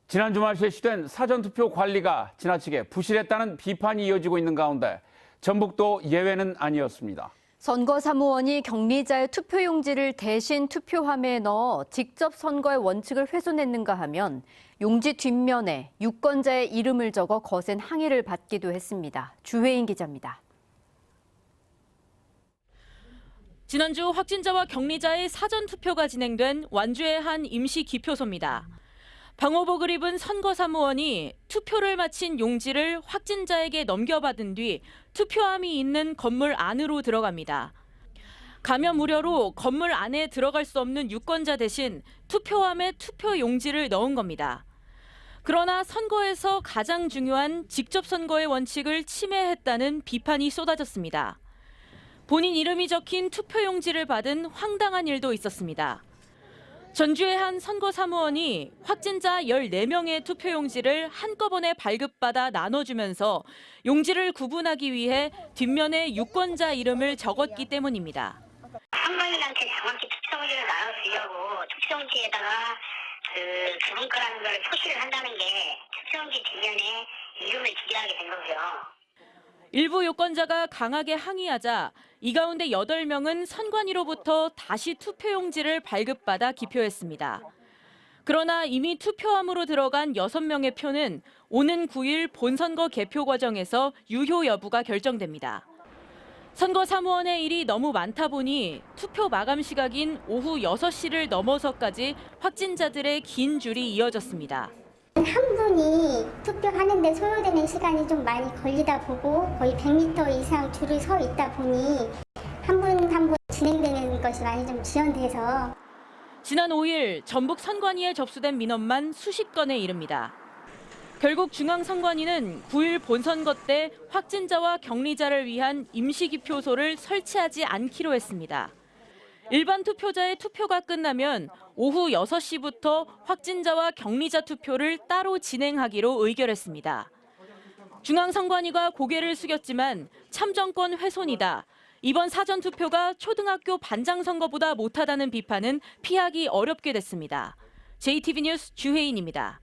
지난 주말 실시된 사전투표 관리가 지나치게 부실했다는 비판이 이어지고 있는 가운데 전북도 예외는 아니었습니다. 선거사무원이 격리자의 투표용지를 대신 투표함에 넣어 직접 선거의 원칙을 훼손했는가 하면 용지 뒷면에 유권자의 이름을 적어 거센 항의를 받기도 했습니다. 주혜인 기자입니다. 지난주 확진자와 격리자의 사전투표가 진행된 완주의 한 임시 기표소입니다. 방호복을 입은 선거사무원이 투표를 마친 용지를 확진자에게 넘겨받은 뒤 투표함이 있는 건물 안으로 들어갑니다. 감염 우려로 건물 안에 들어갈 수 없는 유권자 대신 투표함에 투표 용지를 넣은 겁니다. 그러나 선거에서 가장 중요한 직접 선거의 원칙을 침해했다는 비판이 쏟아졌습니다. 본인 이름이 적힌 투표용지를 받은 황당한 일도 있었습니다. 전주의 한 선거사무원이 확진자 14명의 투표용지를 한꺼번에 발급받아 나눠주면서 용지를 구분하기 위해 뒷면에 유권자 이름을 적었기 때문입니다. 선거인한테 정확히 투표용지를 나눠주려고 투표용지에다가 그분 거라는 걸 표시를 한다는 게 투표용지 뒷면에 이름을 기재하게 된 거고요. 일부 유권자가 강하게 항의하자 이 가운데 8명은 선관위로부터 다시 투표용지를 발급받아 기표했습니다. 그러나 이미 투표함으로 들어간 6명의 표는 오는 9일 본선거 개표 과정에서 유효 여부가 결정됩니다. 선거사무원의 일이 너무 많다 보니 투표 마감 시각인 오후 6시를 넘어서까지 확진자들의 긴 줄이 이어졌습니다. 한 분이 투표하는데 소요되는 시간이 좀 많이 걸리다 보고 거의 100m 이상 줄을 서 있다 보니 한 분 한 분 진행되는 것이 많이 좀 지연돼서 지난 5일 전북 선관위에 접수된 민원만 수십 건에 이릅니다. 결국 중앙선관위는 9일 본선거 때 확진자와 격리자를 위한 임시기표소를 설치하지 않기로 했습니다. 일반 투표자의 투표가 끝나면 오후 6시부터 확진자와 격리자 투표를 따로 진행하기로 의결했습니다. 중앙선관위가 고개를 숙였지만 참정권 훼손이다. 이번 사전투표가 초등학교 반장선거보다 못하다는 비판은 피하기 어렵게 됐습니다. JTV 뉴스 주혜인입니다.